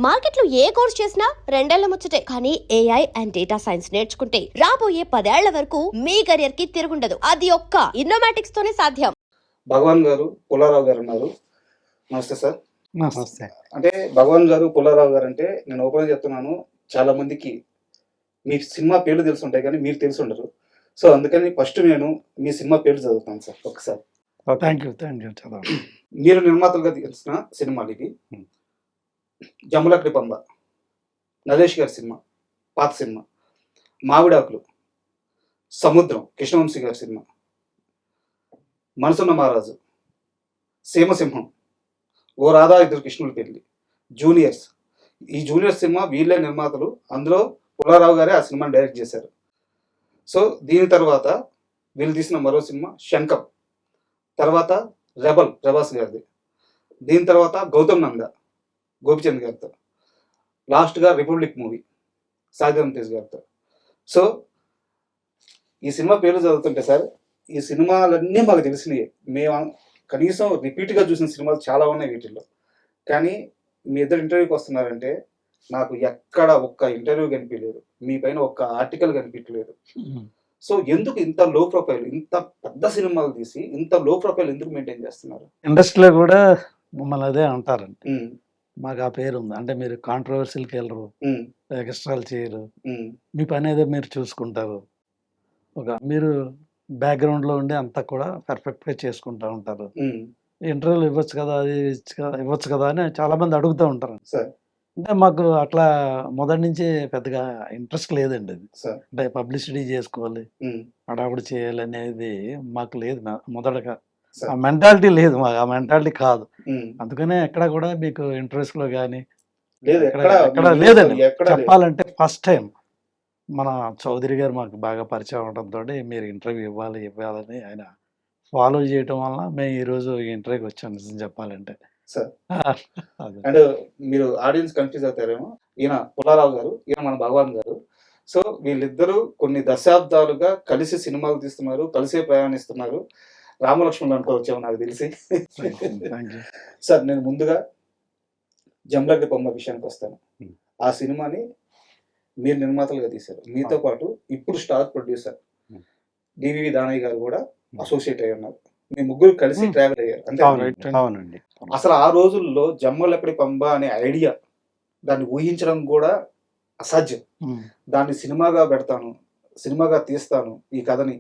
మార్కెట్లో ఏ కోర్స్ చేసినా రెండేళ్ల ముచ్చటే. కానీ ఏఐ అండ్ డేటా సైన్స్ నేర్చుకుంటే రాబోయే 10 ఏళ్ల వరకు మీ కెరియర్ కి తిరుగుండదు. అది ఒక్క ఇన్నోమాటిక్స్ తోనే సాధ్యం. భగవాన్ గారు, పుల్లారావు గారు ఉన్నారు. నమస్తే సార్. నమస్తే. అంటే భగవాన్ గారు, పుల్లారావు గారు అంటే నేను ఓపెన్గా చెప్తున్నాను, చాలా మందికి మీ సినిమా పేర్లు తెలుసుంటాయి కానీ మీరు తెలిసి ఉండరు. సో అందుకని ఫస్ట్ నేను మీ సినిమా పేర్లు చదువుతాను సార్ ఒకసారి. థ్యాంక్ యూ చదవండి. మీరు నిర్మాతలుగా తెలిసిన సినిమాలు ఇవి. జమ్ములక్కడి పంబ, నరేష్ గారి సినిమా, పాత సినిమా. మావిడాకులు, సముద్రం, కృష్ణవంశీ గారి సినిమా. మనసున్న మహారాజు, సీమసింహం, ఓ రాధా ఇద్దరు కృష్ణుల పెళ్లి, జూనియర్స్. ఈ జూనియర్స్ సినిమా వీళ్ళే నిర్మాతలు. అందులో పుల్లారావు గారే ఆ సినిమాని డైరెక్ట్ చేశారు. సో దీని తర్వాత వీళ్ళు తీసిన మరో సినిమా శంఖం, తర్వాత రెబల్ ప్రభాస్ గారిది, దీని తర్వాత గౌతమ్ నంద గోపిచంద్ గారితో, లాస్ట్గా రిపబ్లిక్ మూవీ సాగరం తేజ్ గారితో. సో ఈ సినిమా పేర్లు చదువుతుంటే సార్, ఈ సినిమాలన్నీ మాకు తెలిసినవి. మేము కనీసం రిపీట్గా చూసిన సినిమాలు చాలా ఉన్నాయి వీటిల్లో. కానీ మీ ఇద్దరు ఇంటర్వ్యూకి వస్తున్నారంటే నాకు ఎక్కడ ఒక్క ఇంటర్వ్యూ కనిపించలేదు, మీ పైన ఒక్క ఆర్టికల్ కనిపించలేదు. సో ఎందుకు ఇంత లో ప్రొఫైల్, ఇంత పెద్ద సినిమాలు తీసి ఇంత లో ప్రొఫైల్ ఎందుకు మెయింటైన్ చేస్తున్నారు? ఇండస్ట్రీలో కూడా మమ్మల్ని అదే అంటారండి. మాకు ఆ పేరు ఉంది అంటే మీరు కాంట్రవర్సీలకి వెళ్ళరు, ఎక్స్ట్రాలు చేయరు, మీ పని ఏదో మీరు చూసుకుంటారు. మీరు బ్యాక్గ్రౌండ్లో ఉండి అంతా కూడా పర్ఫెక్ట్గా చేసుకుంటూ ఉంటారు. ఇంటర్వ్యూలు ఇవ్వచ్చు కదా, అది ఇవ్వచ్చు కదా అని చాలామంది అడుగుతూ ఉంటారు. అంటే మాకు అట్లా మొదటి నుంచి పెద్దగా ఇంట్రెస్ట్ లేదండి. అది అంటే పబ్లిసిటీ చేసుకోవాలి, హడావుడి చేయాలి అనేది మాకు లేదు. మొదటగా ఆ మెంటాలిటీ లేదు, మాకు ఆ మెంటాలిటీ కాదు. అందుకనే ఎక్కడ కూడా మీకు ఇంట్రెస్ట్ లో కానీ ఎక్కడ లేదండి. చెప్పాలంటే ఫస్ట్ టైం మన చౌదరి గారు మాకు బాగా పరిచయం అవడంతో మీరు ఇంటర్వ్యూ ఇవ్వాలని ఆయన ఫాలో చేయటం వల్ల మేము ఈరోజు ఇంటర్వ్యూకి వచ్చాం నిజం చెప్పాలంటే. సార్ అంటే మీరు ఆడియన్స్ కన్ఫ్యూజ్ అవుతారేమో, ఈయన పుల్లారావు గారు, ఈయన మన భగవాన్ గారు. సో వీళ్ళిద్దరూ కొన్ని దశాబ్దాలుగా కలిసి సినిమాలు తీస్తున్నారు, కలిసే ప్రయాణిస్తున్నారు. రామలక్ష్మణులు అనుకోవచ్చేమో నాకు తెలిసి. సార్ నేను ముందుగా జమ్లగడ్డ బొమ్మ విషయానికి వస్తాను. ఆ సినిమాని మీరు నిర్మాతలుగా తీశారు, మీతో పాటు ఇప్పుడు స్టార్ ప్రొడ్యూసర్ డివివి దానయ్య గారు కూడా అసోసియేట్ అయి ఉన్నారు. మీ ముగ్గురు కలిసి ట్రావెల్ అయ్యారు అంటే. అవునండి. అసలు ఆ రోజుల్లో జమ్మలక్కడి పంబ అనే ఐడియా, దాన్ని ఊహించడం కూడా అసాధ్యం. దాన్ని సినిమాగా పెడతాను, సినిమాగా తీస్తాను ఈ కథని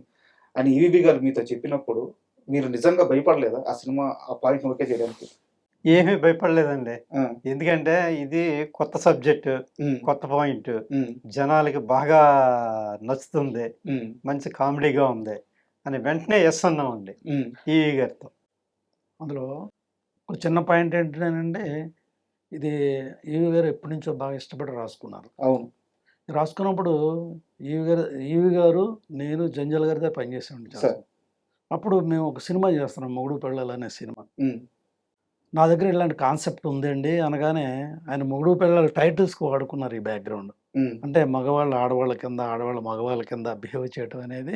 అని ఈవీవి గారు మీతో చెప్పినప్పుడు మీరు నిజంగా భయపడలేదా ఆ సినిమా ఆ పాయింట్ ఓకే చేయడానికి? ఏమీ భయపడలేదండి. ఎందుకంటే ఇది కొత్త సబ్జెక్ట్, కొత్త పాయింట్, జనాలకి బాగా నచ్చుతుంది, మంచి కామెడీగా ఉంది అని వెంటనే ఎస్ అన్నామండి ఈవీ గారితో. అందులో ఒక చిన్న పాయింట్ ఏంటంటే, ఇది ఈవీ గారు ఎప్పటి నుంచో బాగా ఇష్టపడి రాసుకున్నారు. అవును. రాసుకున్నప్పుడు ఈవీ గారు నేను జంజల్ గారితో పనిచేసామండి. అప్పుడు మేము ఒక సినిమా చేస్తున్నాం, మొగుడు పెళ్ళాలి అనే సినిమా. నా దగ్గర ఇలాంటి కాన్సెప్ట్ ఉందండి అనగానే ఆయన మొగుడు పెళ్ళాలి టైటిల్స్కి వాడుకున్నారు ఈ బ్యాక్గ్రౌండ్. అంటే మగవాళ్ళు ఆడవాళ్ళ కింద, ఆడవాళ్ళు మగవాళ్ళ కింద బిహేవ్ చేయడం అనేది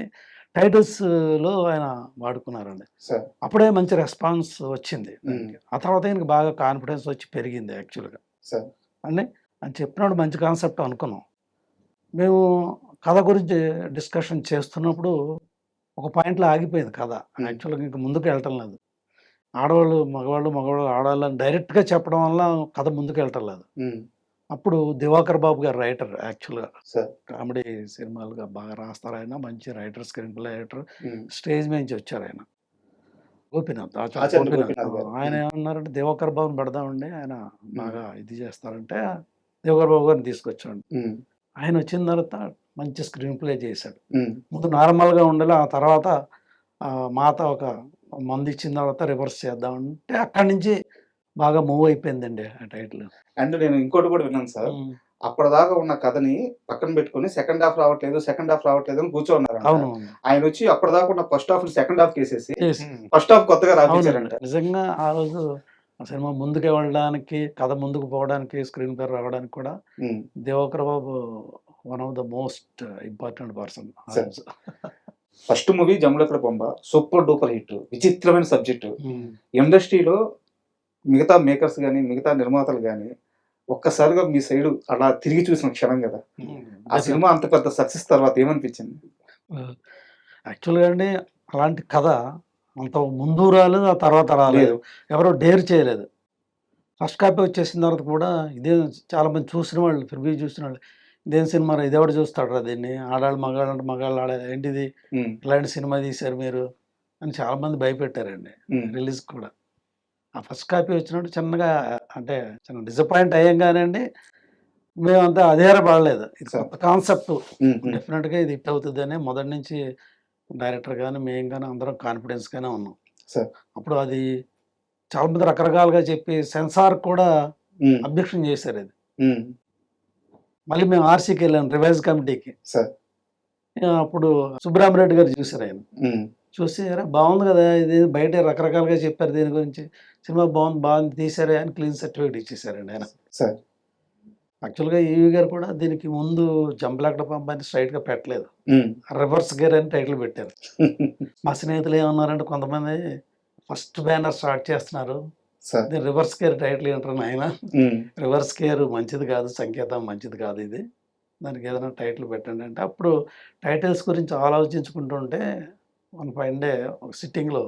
టైటిల్స్లో ఆయన వాడుకున్నారండి. అప్పుడే మంచి రెస్పాన్స్ వచ్చింది. ఆ తర్వాత ఆయనకి బాగా కాన్ఫిడెన్స్ వచ్చి పెరిగింది యాక్చువల్గా. అంటే ఆయన చెప్పినప్పుడు మంచి కాన్సెప్ట్ అనుకున్నాం. మేము కథ గురించి డిస్కషన్ చేస్తున్నప్పుడు ఒక పాయింట్లో ఆగిపోయింది కథ. యాక్చువల్గా ఇంకా ముందుకు వెళ్ళటం లేదు. ఆడవాళ్ళు మగవాళ్ళు, మగవాళ్ళు ఆడవాళ్ళు అని డైరెక్ట్గా చెప్పడం వల్ల కథ ముందుకు వెళ్ళటం లేదు. అప్పుడు దివాకర్ బాబు గారు రైటర్, యాక్చువల్గా కామెడీ సినిమాలుగా బాగా రాస్తారు ఆయన, మంచి writer, screen play writer. Stage నుంచి వచ్చారు ఆయన, గోపీనాథ్. ఆయన ఏమన్నారంటే దివాకర్ బాబుని పెడదామండి, ఆయన బాగా ఇది చేస్తారంటే దివాకర్ బాబు గారిని తీసుకొచ్చాడు. ఆయన వచ్చిన తర్వాత మంచి స్క్రీన్ ప్లే చేశాడు. ముందు నార్మల్గా ఉండాలి, ఆ తర్వాత మాత ఒక మందు ఇచ్చిన తర్వాత రివర్స్ చేద్దామంటే అక్కడి నుంచి బాగా మూవ్ అయిపోయిందండి ఆ టైటిల్. అండ్ నేను ఇంకోటి కూడా విన్నాను సార్, అప్పటిదాకా ఉన్న కథని పక్కన పెట్టుకుని సెకండ్ హాఫ్ రావట్లేదు అని కూర్చోన్నారు. అవును. ఆయన వచ్చి అప్పటిదాకా ఉన్న ఫస్ట్ హాఫ్ సెకండ్ హాఫ్ కేసేసి ఫస్ట్ హాఫ్ కొత్తగా రాపించారంట. నిజంగా ఆ రోజు ఆ సినిమా ముందుకు వెళ్ళడానికి, కథ ముందుకు పోవడానికి, స్క్రీన్ ప్లే రావడానికి కూడా Divakar Babu one of the most important person. First movie Jambalakidi Pamba super duper hit, విచిత్రమైన సబ్జెక్టు. ఇండస్ట్రీలో మిగతా మేకర్స్ కానీ మిగతా నిర్మాతలు కానీ ఒక్కసారిగా మీ సైడ్ అలా తిరిగి చూసిన క్షణం కదా, ఆ సినిమా అంత పెద్ద సక్సెస్ తర్వాత ఏమనిపించింది? యాక్చువల్గా అండి అలాంటి కథ అంత ముందు రాలేదు, ఆ తర్వాత రాలేదు, లేదు. ఎవరో డేర్ చేయలేదు. ఫస్ట్ కాపీ వచ్చేసిన తర్వాత కూడా ఇదే చాలామంది చూసిన వాళ్ళు, రివ్యూ చూసిన వాళ్ళు, ఇదేం సినిమా రా, ఇదెవడు చూస్తాడురా దీన్ని, ఆడాళ్ళు మగాళ్ళు అంటే మగాళ్ళు ఆడాలి ఏంటిది, ఉమ్, ఇలాంటి సినిమా తీశారు మీరు అని చాలామంది భయపెట్టారండి ఉమ్, రిలీజ్ కూడా. ఆ ఫస్ట్ కాపీ వచ్చినప్పుడు చిన్నగా అంటే చిన్న డిసప్పాయింట్ అయ్యాం కానివ్వండి, మేమంతా అదేరా పడలేదు, ఇది సార్. కొత్త కాన్సెప్ట్, ఉమ్, ఉమ్, డెఫినెట్గా ఇది హిట్ అవుతుంది అని మొదటి నుంచి డైరెక్టర్ కానీ మేము కానీ అందరం కాన్ఫిడెన్స్గానే ఉన్నాం. సార్. అప్పుడు అది చాలామంది రకరకాలుగా చెప్పి సెన్సార్ కూడా ఉమ్, అబ్జెక్షన్ చేశారు అది. ఉమ్, మళ్ళీ మేము ఆర్సీకి వెళ్ళాం రివైజ్ కమిటీకి. సార్. అప్పుడు సుబ్బరామరెడ్డి గారు చూసారు ఆయన. ఉమ్, చూసి "అరే బాగుంది కదా ఇది, బయట రకరకాలుగా చెప్పారు దీని గురించి, సినిమా బాగుంది తీశారే" అని క్లీన్ సర్టిఫికేట్ ఇచ్చేసారండి ఆయన. సార్. యాక్చువల్గా ఈవి గారు కూడా దీనికి ముందు జంపలకడ పంపని స్ట్రైట్గా పెట్టలేదు, ఉమ్, రివర్స్ గేర్ అని టైటిల్ పెట్టారు. మా స్నేహితులు ఏమన్నారంటే కొంతమంది ఫస్ట్ బ్యానర్ స్టార్ట్ చేస్తున్నారు, సార్. దీని రివర్స్ గేర్ టైటిల్ ఏంటారు ఆయన, ఉమ్, రివర్స్ గేర్ మంచిది కాదు, సంకేతం మంచిది కాదు, ఇది దానికి ఏదైనా టైటిల్ పెట్టండి అంటే, అప్పుడు టైటిల్స్ గురించి ఆలోచించుకుంటుంటే వన్ ఫైన్ డే ఒక సిట్టింగ్లో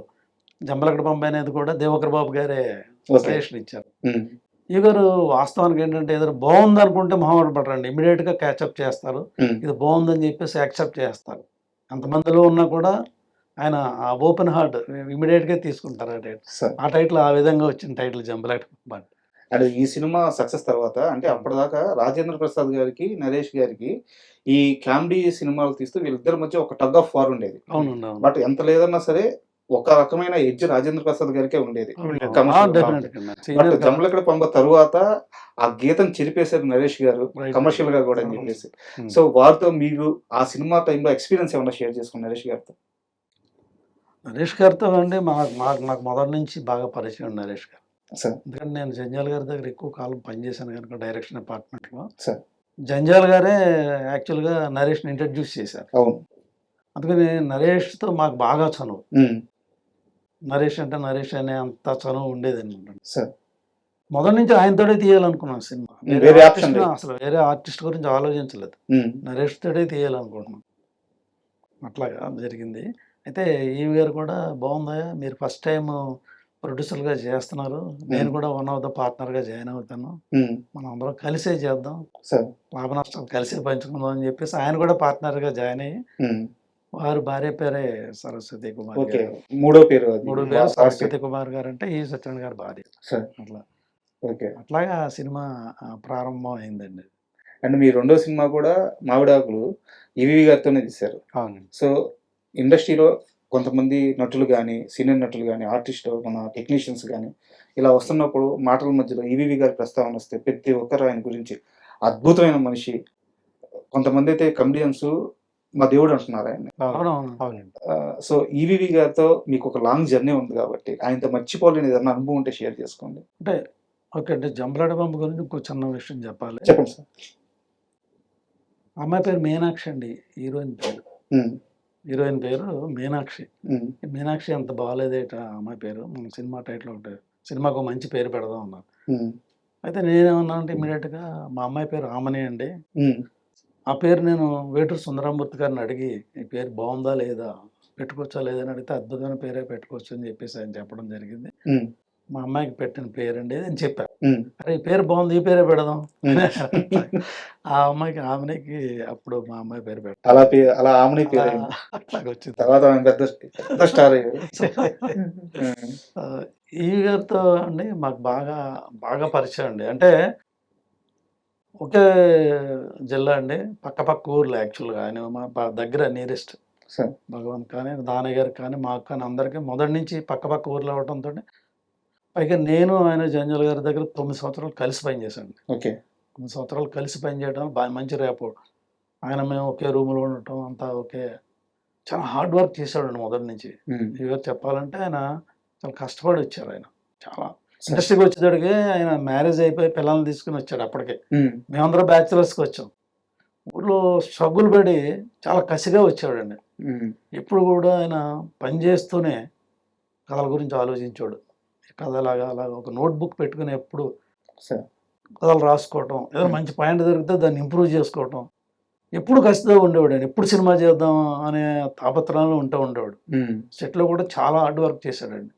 జంబలకడ బొంబాయి అనేది కూడా దేవకర్ బాబు గారే ఓకే. సజెషన్ ఇచ్చారు. ఉమ్, ఈ గారు వాస్తవానికి ఏంటంటే ఏదైనా బాగుంది అనుకుంటే మొహమాట పడరండి, ఇమీడియట్గా క్యాచప్ చేస్తారు, ఉమ్, ఇది బాగుందని చెప్పేసి యాక్సెప్ట్ చేస్తారు. అంతమందిలో ఉన్నా కూడా ఆయన ఆ ఓపెన్ హార్ట్ ఇమీడియట్గా తీసుకుంటారు ఆ టైటిల్. సార్. ఆ టైటిల్ ఆ విధంగా వచ్చిన టైటిల్ జంబలకడ బొంబాయి. అండ్ ఈ సినిమా సక్సెస్ తర్వాత అంటే అప్పటిదాకా రాజేంద్ర ప్రసాద్ గారికి, నరేష్ గారికి ఈ కామెడీ సినిమాలు తీస్తూ వీళ్ళిద్దరి మధ్య ఒక టగ్ ఆఫ్ వార్ ఉండేది. అవునండి, అవును. బట్ ఎంత లేదన్నా సరే ఒక రకమైన ఎడ్జ్ రాజేంద్ర ప్రసాద్ గారికే ఉండేది. అవును. కమర్షియల్ డెఫినెట్గా బట్ సీనియర్ కాబట్టి. జంబలకడ పంబ తరువాత ఆ గీతం చెరిపేశారు నరేష్ గారు, Right. కమర్షియల్ గా కూడా అని అవును. చెప్పేసి. Hmm. సో వారితో మీరు ఆ సినిమా టైంలో ఎక్స్పీరియన్స్ ఏమన్నా షేర్ చేసుకున్నారు నరేష్ గారితో? నరేష్ గారితో అండి నాకు మొదటి నుంచి బాగా పరిచయం నరేష్ గారు. సార్. ఎందుకంటే నేను జంజాల్ గారి దగ్గర ఎక్కువ కాలం పనిచేశాను కనుక డైరెక్షన్ డిపార్ట్మెంట్లో. సార్. జంజాల్ గారే యాక్చువల్గా నరేష్ని ఇంట్రడ్యూస్ చేశారు. అవును. అందుకని నరేష్తో మాకు బాగా చనువు. ఉమ్, నరేష్ అంటే నరేష్ అనే అంత చనువు ఉండేది అనమాట. సార్. మొదటి నుంచి ఆయనతోనే తీయాలనుకున్నాను సినిమా, వేరే ఆర్టిస్ట్ ఆప్షన్ లేదు. అసలు వేరే ఆర్టిస్ట్ గురించి ఆలోచించలేదు, ఉమ్, నరేష్ తోటే తీయాలనుకుంటున్నాం. అట్లాగా జరిగింది. అయితే ఈవి గారు కూడా బాగుందా, మీరు ఫస్ట్ టైం ప్రొడ్యూసర్గా చేస్తున్నారు, నేను కూడా వన్ ఆఫ్ ద పార్ట్నర్గా జాయిన్ అవుతాను, ఉమ్, మనం అందరం కలిసే చేద్దాం, సార్. లాభ నష్టాలు కలిసే పంచుకుందాం అని చెప్పేసి ఆయన కూడా పార్ట్నర్గా జాయిన్ అయ్యి, ఉమ్, వారు భార్య పేరే సరస్వతి కుమార్ ఓకే. గారు. మూడో పేరు అది. మూడో పేరు లాస్ట్ సరస్వతి కుమార్ గారు అంటే ఈ సత్యనారాయణ గారి భార్య. సార్. అట్లా ఓకే. అట్లాగా ఆ సినిమా ప్రారంభం అయిందండి. అండ్ మీ రెండో సినిమా కూడా మావిడాకులు ఈవీవి గారితోనే తీశారు. అవునండి. సో ఇండస్ట్రీలో కొంతమంది నటులు కానీ, సీనియర్ నటులు కానీ, ఆర్టిస్టు మన టెక్నీషియన్స్ కానీ ఇలా వస్తున్నప్పుడు మాటల మధ్యలో ఈవీవి గారి ప్రస్తావన వస్తే ప్రతి ఒక్కరు ఆయన గురించి అద్భుతమైన మనిషి, కొంతమంది అయితే కమెడియన్స్ మా దేవుడు అంటున్నారు ఆయన. అవునవును. అవునండి. సో ఈవీవి గారితో మీకు ఒక లాంగ్ జర్నీ ఉంది కాబట్టి ఆయనతో మర్చిపోలేని ఏదైనా అనుభవం ఉంటే షేర్ చేసుకోండి. అంటే ఓకే అంటే జంబలాడ పంపు గురించి ఇంకో చిన్న విషయం చెప్పాలి. చెప్పండి సార్. అమ్మాయి పేరు మీనాక్షి అండి, హీరోయిన్ పేరు. ఉమ్, హీరోయిన్ పేరు మీనాక్షి. ఉమ్, మీనాక్షి అంత బాగాలేదేట అమ్మాయి పేరు, మన సినిమా టైటిల్ ఒకటి, సినిమాకు ఒక మంచి పేరు పెడదాం అన్నారు. ఉమ్, అయితే నేనేమన్నా అంటే ఇమీడియట్గా మా అమ్మాయి పేరు ఆమని అండి, ఉమ్, ఆ పేరు నేను వేటూరు సుందరమూర్తి గారిని అడిగి ఈ పేరు బాగుందా లేదా, పెట్టుకోవచ్చా లేదని అడిగితే అద్భుతమైన పేరే పెట్టుకోవచ్చు అని చెప్పేసి ఆయన చెప్పడం జరిగింది. ఉమ్, మా అమ్మాయికి పెట్టిన పేరండి అని చెప్పారు. ఉమ్, అరే ఈ పేరు బాగుంది, ఈ పేరే పెడదాం. ఉమ్. ఆ అమ్మాయికి ఆమెకి అప్పుడు మా అమ్మాయి పేరు పెట్టారు. అలా ఆమెని పేరు అయింది. అట్లాగ వచ్చింది. తర్వాత ఆమె పెద్ద పెద్ద స్టార్ అయ్యారు. ఆ, ఈ గారితో అండి మాకు బాగా బాగా పరిచయం అండి. అంటే ఒకే జిల్లా అండి, పక్క పక్క ఊర్లు యాక్చువల్గా. ఆయన మా దగ్గర నియరెస్ట్. సార్. భగవాన్ కానీ, దానయ్య గారికి కానీ, మాకు కానీ అందరికీ మొదటి నుంచి పక్క పక్క ఊర్లు అవ్వడంతో, పైగా నేను ఆయన జంజాల గారి దగ్గర 9 సంవత్సరాలు కలిసి పనిచేశాను. ఓకే. 9 సంవత్సరాలు కలిసి పనిచేయడం బాగా మంచి రేపో. ఆయన మేము ఒకే రూమ్లో ఉండటం అంతా ఓకే. చాలా హార్డ్ వర్క్ చేశాడండి మొదటి నుంచి. ఉమ్, ఇవాళ చెప్పాలంటే ఆయన చాలా కష్టపడి వచ్చారు. ఆయన చాలా సార్. ఇండస్ట్రీకి వచ్చేటడికి ఆయన మ్యారేజ్ అయిపోయి పిల్లల్ని తీసుకుని వచ్చాడు అప్పటికే. ఉమ్, మేమందరం బ్యాచిలర్స్కి వచ్చాం. ఊళ్ళో స్ట్రగుల్ పడి చాలా కసిగా వచ్చాడండి. ఉమ్, ఎప్పుడు కూడా ఆయన పని చేస్తూనే కథల గురించి ఆలోచించాడు. కథ అలాగా ఒక నోట్బుక్ పెట్టుకుని ఎప్పుడు సార్. కథలు రాసుకోవటం, ఏదైనా మంచి పాయింట్ దొరికితే దాన్ని ఇంప్రూవ్ చేసుకోవటం, ఎప్పుడు కసితో ఉండేవాడు ఆయన. ఎప్పుడు సినిమా చేద్దాం అనే తాపత్రయంలో ఉంటూ ఉండేవాడు. సెట్లో కూడా చాలా హార్డ్ వర్క్ చేశాడండి.